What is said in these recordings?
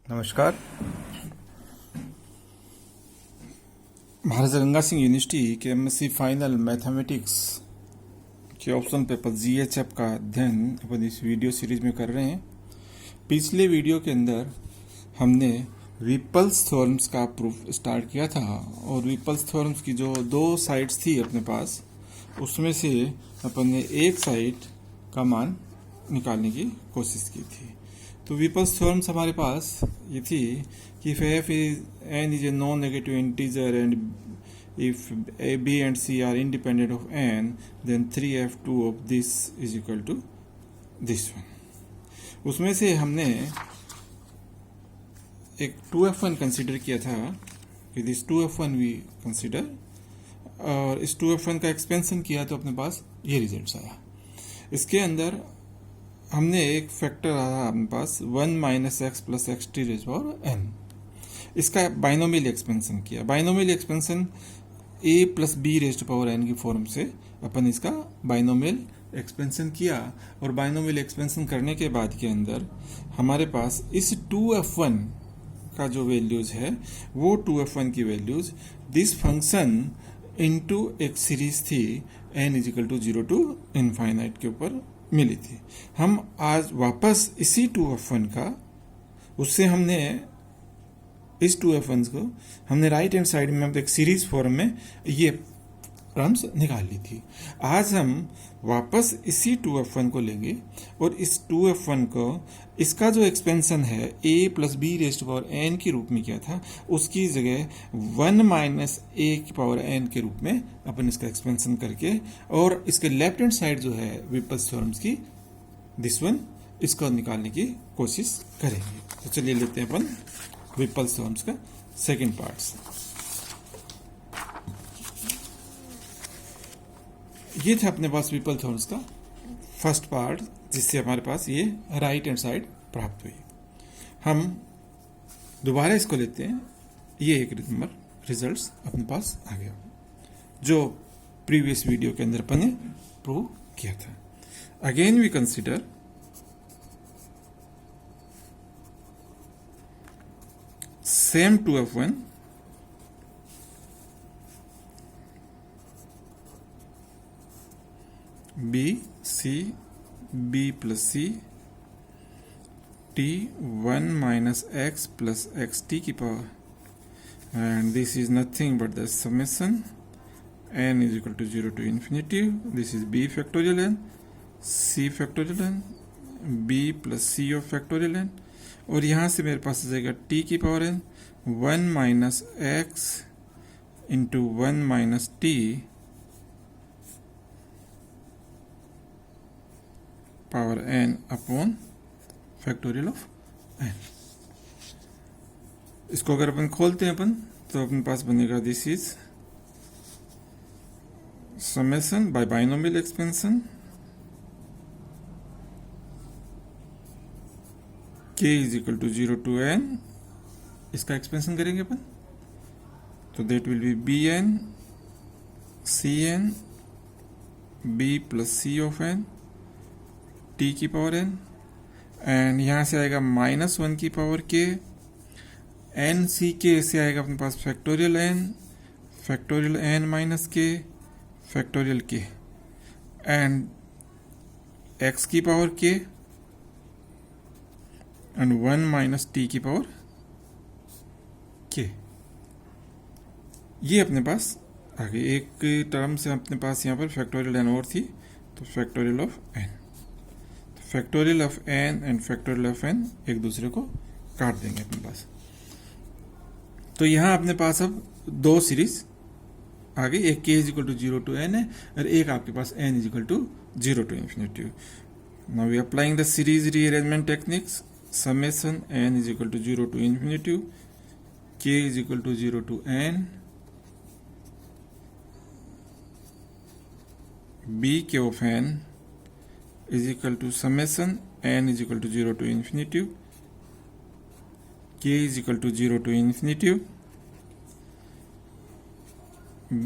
नमस्कार। महाराजा गंगा सिंह यूनिवर्सिटी के MSc final mathematics के ऑप्शन पेपर जीएचएफ का अध्ययन अपन इस वीडियो सीरीज में कर रहे हैं। पिछले वीडियो के अंदर हमने विपल्स थ्योरम्स का प्रूफ स्टार्ट किया था और विपल्स थ्योरम्स की जो दो साइड्स थी अपने पास, उसमें से अपन ने एक साइड का मान निकालने की कोशिश की थी। तो विपल्स थ्योरम्स हमारे पास ये थी कि if f is n is a non-negative integer and if a b and c are independent of n, then 3f2 of this is equal to this one। उसमें से हमने एक 2f1 कंसिडर किया था कि दिस 2f1 वी कंसिडर, और इस 2f1 का एक्सपेंशन किया तो अपने पास ये रिजल्ट आया। इसके अंदर हमने एक फैक्टर आया अपने पास 1 minus x plus x t raise power n. इसका बाइनोमियल एक्सपेंशन किया। Binomial expansion a plus b raise power n की फॉर्म से अपन इसका बाइनोमियल एक्सपेंशन किया, और बाइनोमियल एक्सपेंशन करने के बाद के अंदर हमारे पास इस 2f1 का जो वैल्यूज है वो 2f1 की वैल्यूज दिस फंक्शन इनटू एक सीरीज थी n is equal to 0 to infinite के ऊपर मिली थी। हम आज वापस इसी 2f1 का, उससे हमने इस 2f1 को हमने राइट हैंड साइड में एक सीरीज फॉर्म में ये टर्म्स निकाल ली थी। आज हम वापस इसी 2f1 को लेंगे और इस 2f1 को इसका जो एक्सपेंशन है a plus b raise to power n के रूप में किया था, उसकी जगह 1 माइनस a की पावर n के रूप में अपन इसका एक्सपेंशन करके, और इसके लेफ्ट हैंड साइड जो है विपल्स थ्योरम्स की दिस वन, इसको निकालने की कोशिश करेंगे। तो चलिए लेते हैं अपन विपल्स थ्योरम्स का सेकेंड पार्ट। ये था अपने पास विपल्स थ्योरम्स का फर्स्ट पार्ट, जिससे हमारे पास ये राइट हैंड साइड प्राप्त हुई। हम दोबारा इसको लेते हैं। ये एक नंबर रिजल्ट्स अपने पास आ गया जो प्रीवियस वीडियो के अंदर अपन ने प्रूव किया था। Again we consider same 2f1 b c b plus c t 1 minus x plus xt की power, and this is nothing but the summation n is equal to 0 to infinity. This is b factorial n, c factorial n, b plus c of factorial n, और यहाँ से मेरे पास आ जाएगा t की power n 1 minus x into 1 minus T power n upon factorial of n। इसको अगर अपन खोलते हैं अपन, तो अपने पास बनेगा this is summation by binomial expansion k is equal to 0 to n। इसका एक्सपेंशन करेंगे अपन तो that will be b n c n B plus C of n t की पावर n, एंड यहाँ से आएगा -1 की पावर k, एन सी के से आएगा अपने पास factorial n minus k factorial k, and x की power k and 1 minus t की पावर k। ये अपने पास आ गई। एक टर्म से अपने पास यहाँ पर फैक्टोरियल n और थी, तो factorial of n, factorial of n and factorial of n एक दूसरे को काट देंगे अपने पास। तो यहाँ अपने पास अब दो सीरीज आ गई, एक k is equal to 0 to n है और एक आपके पास n is equal to 0 to infinity. Now we applying the series rearrangement techniques. Summation n is equal to 0 to infinity k is equal to 0 to n b k of n is equal to summation n is equal to 0 to infinity k is equal to 0 to infinity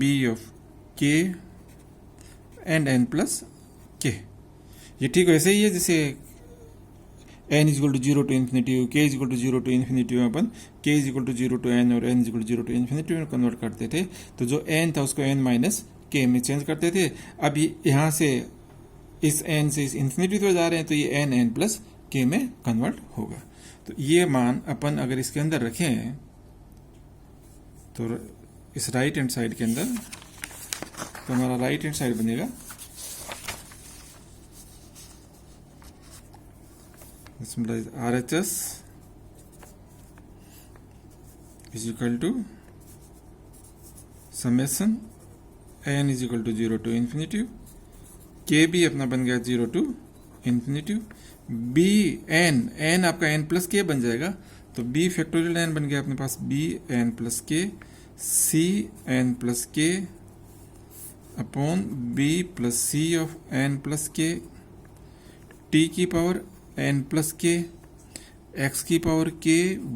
b of k and n plus k। ये ठीक वैसे ही है जैसे n is equal to 0 to infinity, k is equal to 0 to infinity में अपन k is equal to 0 to n और n is equal to 0 to infinity में convert करते थे। तो जो n था उसको n माइनस k में चेंज करते थे। अब यहाँ से इस n से इस इन्फिनिटी पर जा रहे हैं तो ये n प्लस k में कन्वर्ट होगा। तो ये मान अपन अगर इसके अंदर रखें तो इस राइट हैंड साइड के अंदर, तो हमारा राइट हैंड साइड बनेगा RHS is equal to summation n is equal to 0 to infinity, k भी अपना बन गया 0 to infinity, b n आपका n प्लस k बन जाएगा। तो b फैक्टोरियल n बन गया अपने पास b n plus k, c n plus k upon b plus c of n plus k, t की power n plus k, x की पावर k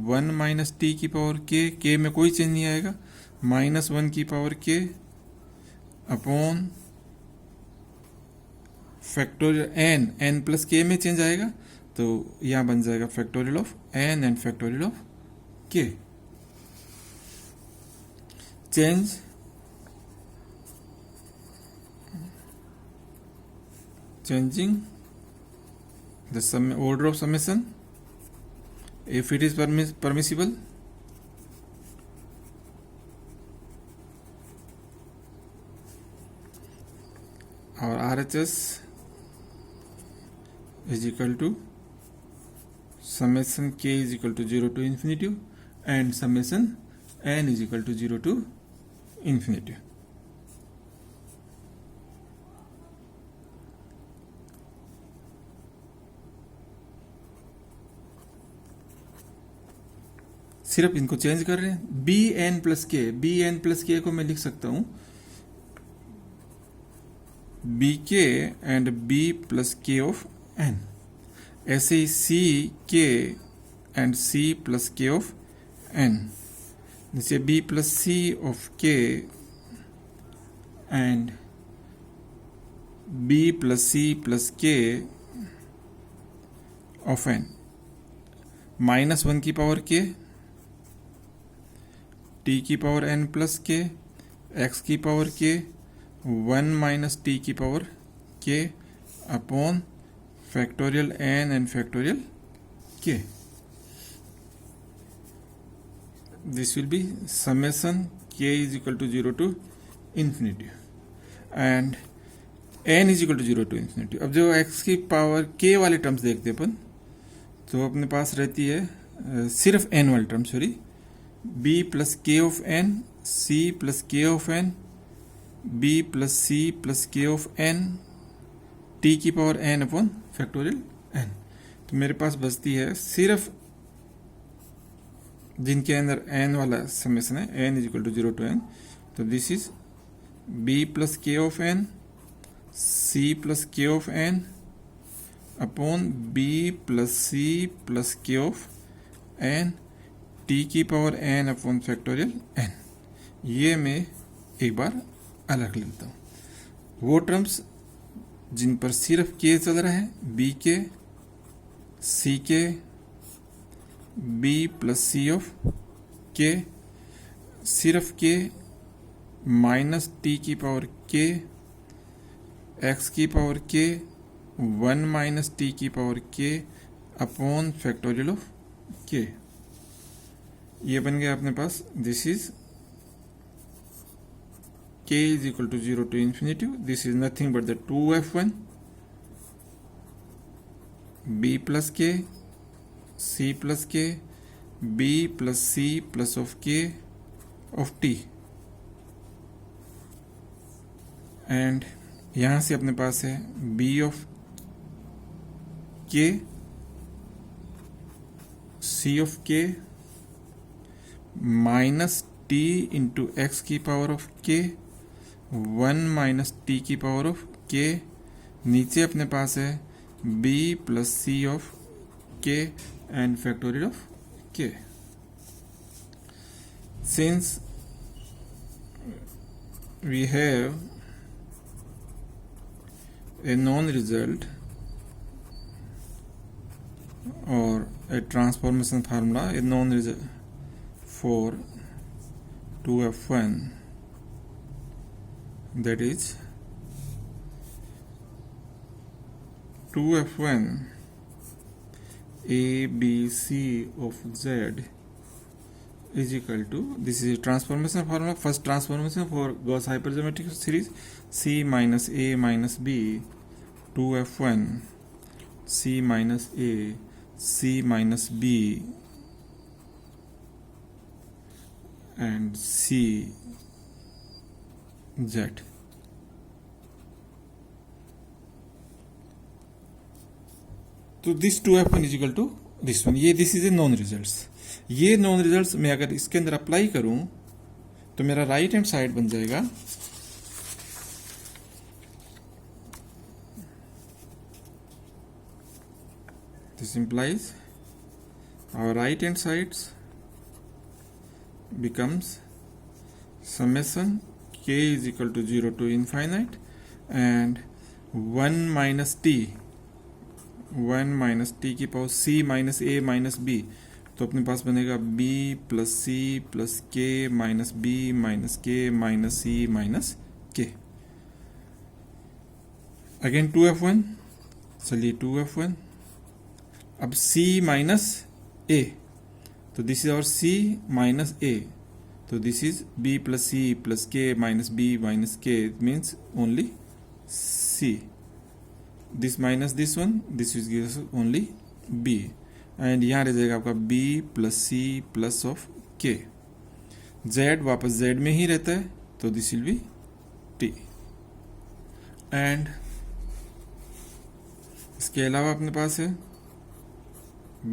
1 माइनस t की पावर k में कोई change नहीं आएगा, माइनस 1 की power k upon factorial n plus k में change आएगा। तो यहां बन जाएगा factorial of n and factorial of k। changing the order of summation if it is permissible, और RHS is equal to summation k is equal to 0 to infinity and summation n is equal to 0 to infinity। सिर्फ इनको change कर रहे हैं। B N plus के को मैं लिख सकता हूं b k and B plus k of n. ऐसे ही c k and c plus k of n, जैसे b plus C of k and B plus c plus k of n, minus 1 की पावर के, टी की power n plus k, x की power k 1 minus t की power k upon factorial n and factorial k. This will be summation k is equal to 0 to infinity and n is equal to 0 to infinity. अब जो x की power के वाले terms देखते अपन, तो अपने पास रहती है सिर्फ एन वाली term, sorry, b plus k of n, c plus k of n, B plus c plus k of n, t की power n upon factorial n. तो मेरे पास बचती है सिर्फ जिनके अंदर एन वाला समेशन है, n is equal to 0 to n. तो this is b plus k of n, c plus k of n upon b plus c plus k of n, t की power n upon factorial n. ये मैं एक बार अलग लेता हूँ। वो terms जिन पर सिर्फ के चल रहा है, बी के, सी के, B plus C of k, सिर्फ के माइनस टी की पावर के, एक्स की पावर के 1 माइनस टी की power k upon factorial of k. ये बन गया अपने पास, this is k is equal to 0 to infinity. This is nothing but the 2f1 b plus k, c plus k, b plus c plus of k of t, and यहां से अपने पास है b of k, c of k minus t into x की power of k, 1 minus t की power of k, नीचे अपने पास है b plus C of k and factorial of k। Since we have a known result or a transformation formula is known as for 2f1, that is 2f1 a b c of z is equal to, this is a transformation formula, first transformation for Gauss hypergeometric series, c minus a minus b, 2f1 c minus a c minus b and c z. तो this 2f1 is equal to this one, ये this is a known results. ये known results मैं अगर इसके अंदर apply करूं तो मेरा राइट हैंड साइड बन जाएगा this implies our right hand sides becomes summation k is equal to 0 to infinite and 1 minus t की power c minus a minus b, तो अपने पास बनेगा b plus c plus k minus b minus k minus c minus k. Again 2f1, चलिए 2f1, अब c minus a, तो this is और c minus a, तो this is b plus c plus k minus b minus k, means only c. This minus this one, this is gives only b, and यहाँ रह जाएगा आपका b plus c plus of k. z वापस z में ही रहता है, तो this will be t। And इसके अलावा अपने पास है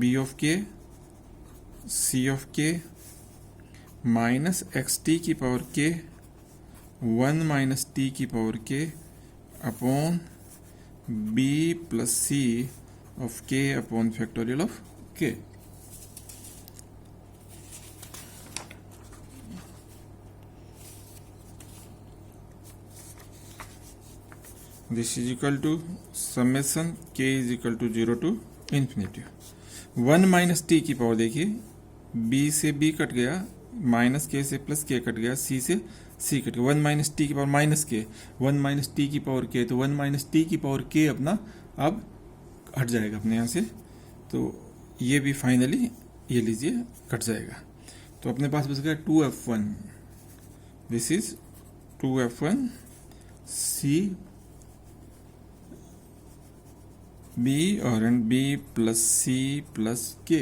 b of k c of k minus x t की पावर के 1 माइनस टी की power k upon b plus C of k upon factorial of k। This is equal to summation k is equal to 0 to infinity। 1 minus t की power देखिए, b से b cut गया, minus k से plus के cut गया, c से c cut गया, 1 minus t की पावर माइनस के, 1 माइनस टी की पावर के, तो 1 माइनस टी की पावर के अपना अब हट जाएगा अपने यहाँ से, तो ये भी फाइनली ये लीजिए कट जाएगा। तो अपने पास बच गया 2f1, this is 2f1 c b और and b plus c plus k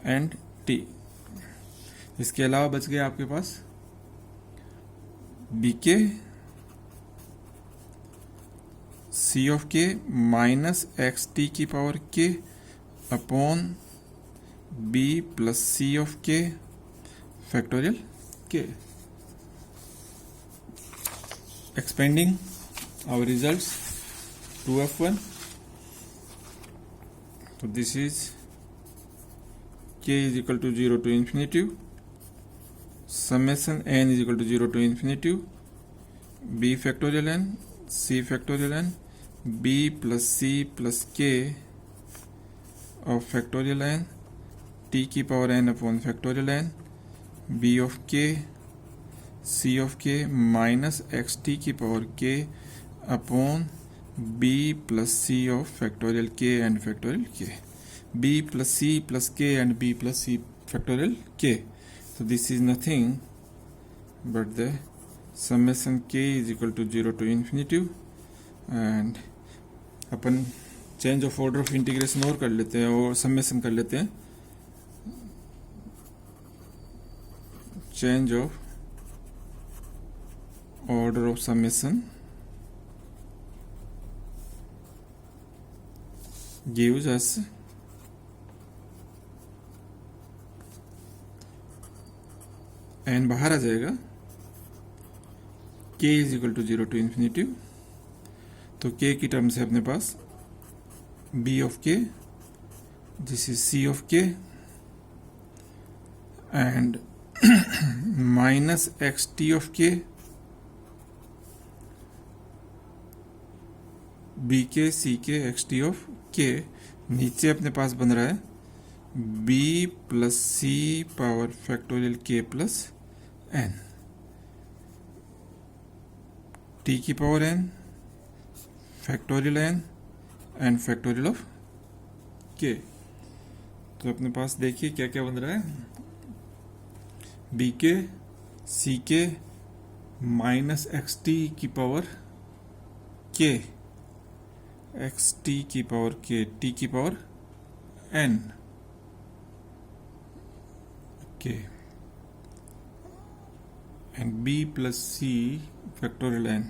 and t। इसके अलावा बच गया आपके पास b k c of k minus x t की power k upon b plus C of k factorial k. Expanding our results 2f1, तो this is k is equal to 0 to infinity, summation n is equal to 0 to infinity, b factorial n, c factorial n, b plus c plus k of factorial n, t की power n upon factorial n, b of k, c of k minus x t की power k upon b plus c of factorial k and factorial k, b plus c plus k and b plus c factorial k. So this is nothing but the summation k is equal to 0 to infinity, and अपन change of order of integration और कर लेते हैं और summation कर लेते हैं। Change of order of summation gives us n बाहर आ जाएगा, k is equal to 0 to infinity, तो k की टर्म से अपने पास b of k, this is c of k and minus x t of k, b k c k x t of k, नीचे अपने पास बन रहा है b plus c power factorial k plus n, t की power n factorial n and factorial of k. तो अपने पास देखिए क्या क्या बन रहा है, B k c k minus x t की पावर के, एक्स टी की पावर के, टी की power n k, and B plus c factorial n.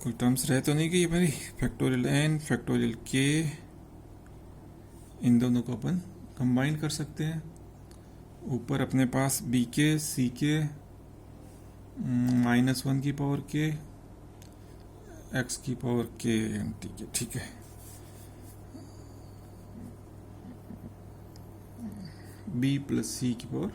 कोई टर्म्स रह तो नहीं गई हमारी, फैक्टोरियल एन फैक्टोरियल के, इन दोनों को अपन कंबाइन कर सकते हैं। ऊपर अपने पास बी के सी के -1 की पावर के, एक्स की पावर के, ठीक है। बी प्लस सी की power,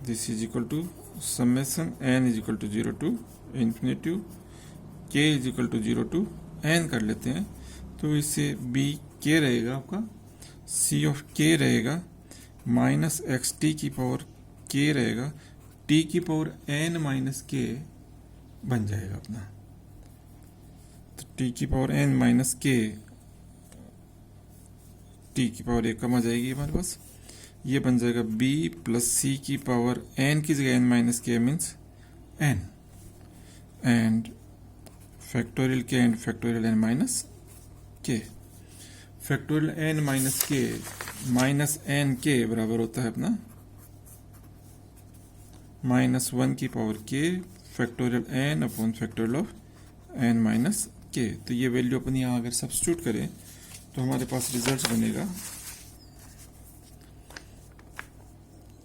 this is equal to summation n is equal to 0 to infinity k is equal to 0 to n कर लेते हैं। तो इससे बी के रहेगा आपका, सी ऑफ के रहेगा, माइनस एक्स टी की पावर के रहेगा, टी की पावर एन माइनस के बन जाएगा अपना। तो टी की पावर एन माइनस के, टी की पावर एक कम आ जाएगी हमारे पास, ये बन जाएगा बी प्लस सी की पावर एन की जगह n minus k means n, and factorial k and factorial n minus k. Factorial n minus k minus n के बराबर होता है अपना -1 की power k factorial n upon factorial of n minus k. तो ये वैल्यू अपन यहाँ अगर सब्स्टिट्यूट करें तो हमारे पास रिजल्ट बनेगा,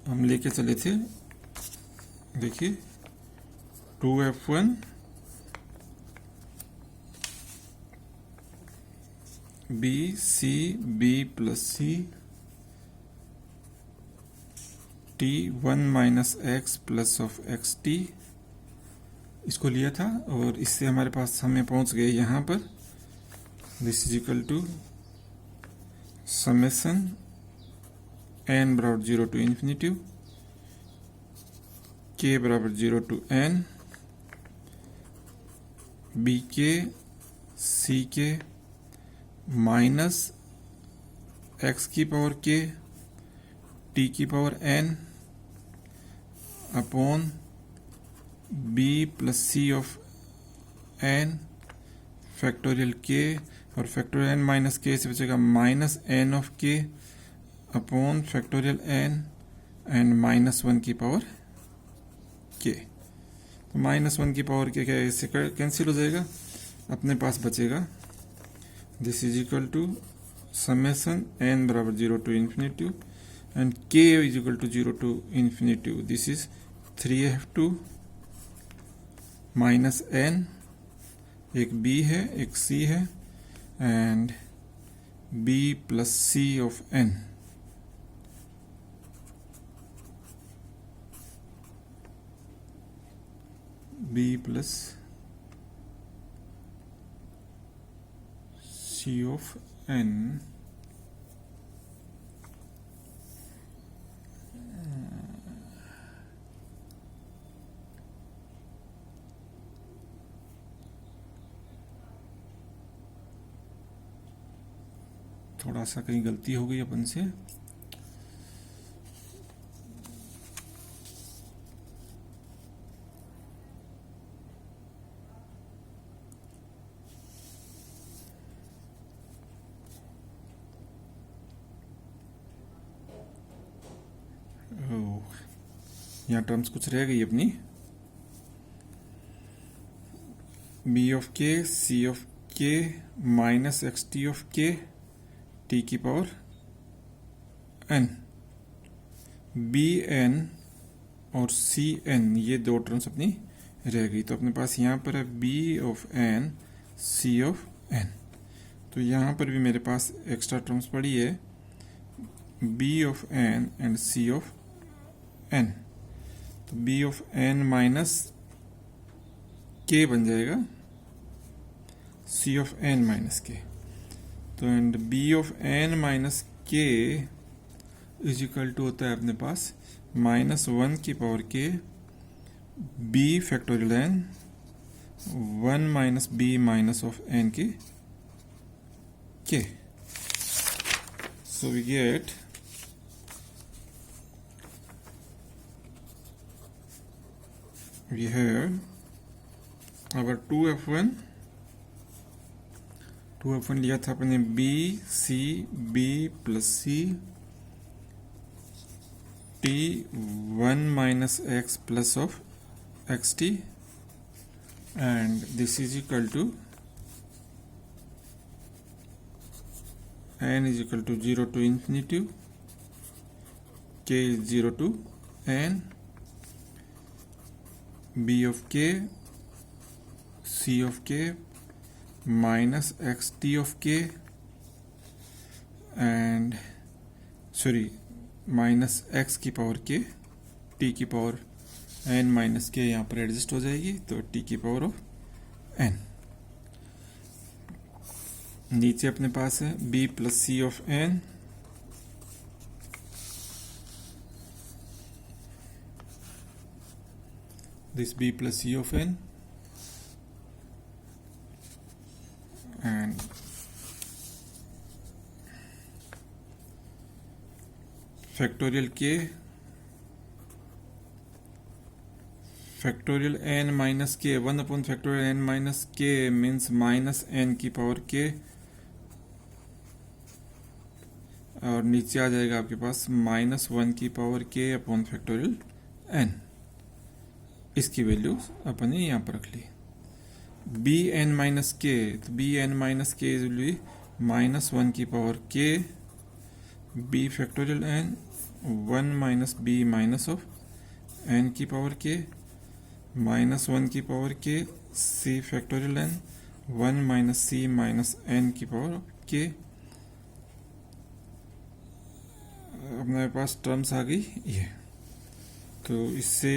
हम लेके चले थे देखिए 2f1 b c b plus c t 1 minus x plus of x t, इसको लिया था और इससे हमारे पास हमें पहुंच गए यहाँ पर, this is equal to summation n बराबर 0 टू इन्फिनिटी के बराबर 0 to N, B k c k minus x की पावर के, टी की power n upon b plus C of n factorial k, और फैक्टोरियल एन माइनस के से बचेगा minus n of k upon factorial n and -1 की power के। तो -1 की power के क्या है, इससे कैंसिल हो जाएगा, अपने पास बचेगा this is equal to summation n बराबर 0 to infinity and k is equal to 0 to infinity, this is 3f2 minus n, एक बी है एक सी है, and B plus C of n, B plus C of n, थोड़ा सा कहीं गलती हो गई अपन से, यहाँ टर्म्स कुछ रह गई अपनी, बी ऑफ के c of k minus x t of के टी की पावर एन, बी एन और सी एन, ये दो टर्म्स अपनी रह गई। तो अपने पास यहाँ पर है b of n c of n, तो यहाँ पर भी मेरे पास एक्स्ट्रा टर्म्स पड़ी है b of n and c of n. तो b of n minus k बन जाएगा c of n minus k. तो and b of n minus k is equal to होता है अपने पास -1 की power k b factorial n 1 minus b minus of n k k. So we get we have our 2f1 लिया था अपने b c b plus c t 1 minus x plus of xt and this is equal to n is equal to 0 to infinity, k is 0 to n, b of k, c of k minus xt of k and minus x की power k, t की power n minus k यहाँ पर adjust हो जाएगी तो t की power of n। नीचे अपने पास है b plus C of n this b plus C of n and factorial k factorial n minus k 1 upon factorial n minus k means minus n की power k और नीचे आ जाएगा आपके पास -1 की power k upon factorial n। इसकी value अपन ने यहाँ पर रख ली। बी एन माइनस के तो B N minus k is will be -1 की power k b factorial n 1 minus b minus of n की पावर k -1 की power k c factorial n 1 minus c minus n की power k। हमारे पास terms आ गई ये, तो इससे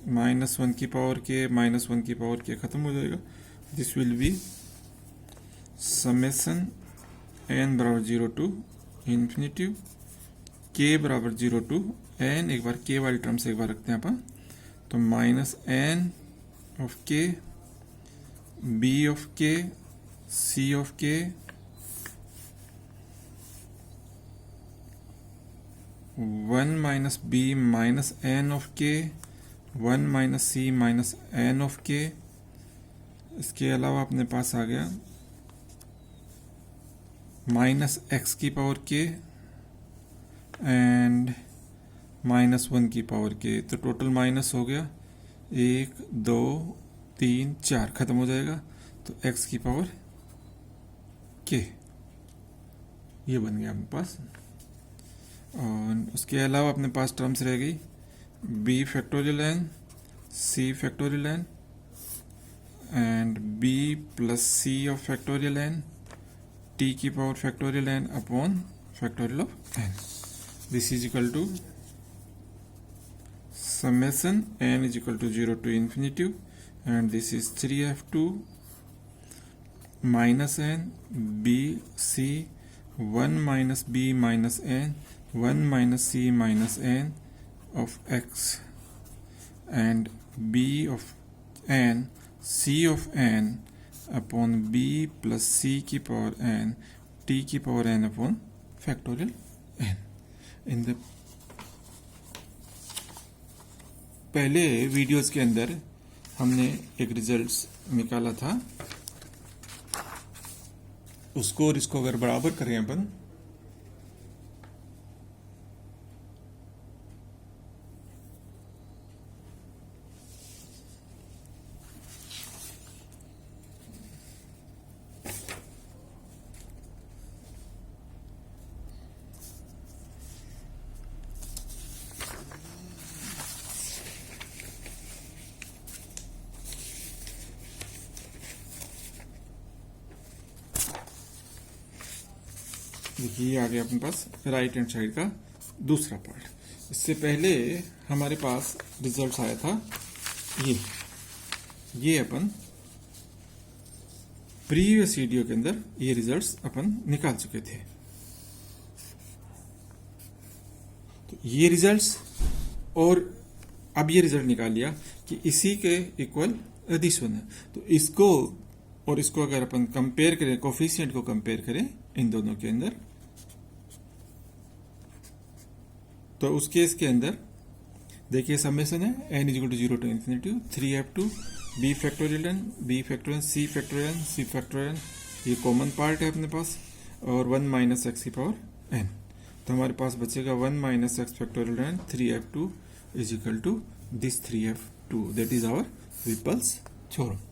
-1 की पावर के -1 की पावर के खत्म हो जाएगा। This will B summation n बराबर 0 टू इन्फिनिटी k बराबर 0 टू n। एक बार k वाली टर्म से एक बार रखते हैं अपन, तो -n of k b of k c of k 1 minus b minus n of k 1 minus c minus n of k। इसके अलावा अपने पास आ गया -x की पावर k एंड -1 की पावर k। तो टोटल माइनस हो गया 1 2 3 4 खत्म हो जाएगा, तो x की पावर k ये बन गया अपने पास। और उसके अलावा अपने पास टर्म्स रह गई b factorial n c factorial n and b plus c of factorial n t की power factorial n upon factorial of n। This is equal to summation n is equal to 0 to infinity and this is 3f2 minus n b c 1 minus b minus n 1 minus c minus n of x and b of n c of n upon b plus c की power n t की power n upon factorial n। In the पहले videos के अंदर हमने एक results निकाला था, उसको और इसको अगर बराबर करें अपन देखिए आ गया अपने पास राइट हैंड साइड का दूसरा पार्ट। इससे पहले हमारे पास रिजल्ट आया था ये अपन प्रीवियस वीडियो के अंदर ये रिजल्ट्स अपन निकाल चुके थे। तो ये रिजल्ट्स और अब ये रिजल्ट निकाल लिया कि इसी के इक्वल दिस वन है। तो इसको और इसको अगर अपन कंपेयर करें, कोफिशिएंट को कंपेयर करें इन दोनों के अंदर, तो उस केस के अंदर देखिए समेशन है n is equal to 0 to infinity 3f2 b factorial n b factorial c factorial c factorial, ये कॉमन पार्ट है अपने पास, और 1 माइनस एक्स की पावर n। तो हमारे पास बचेगा 1 minus x factorial n 3f2 is equal to this 3f2, that is our Whipple's theorem.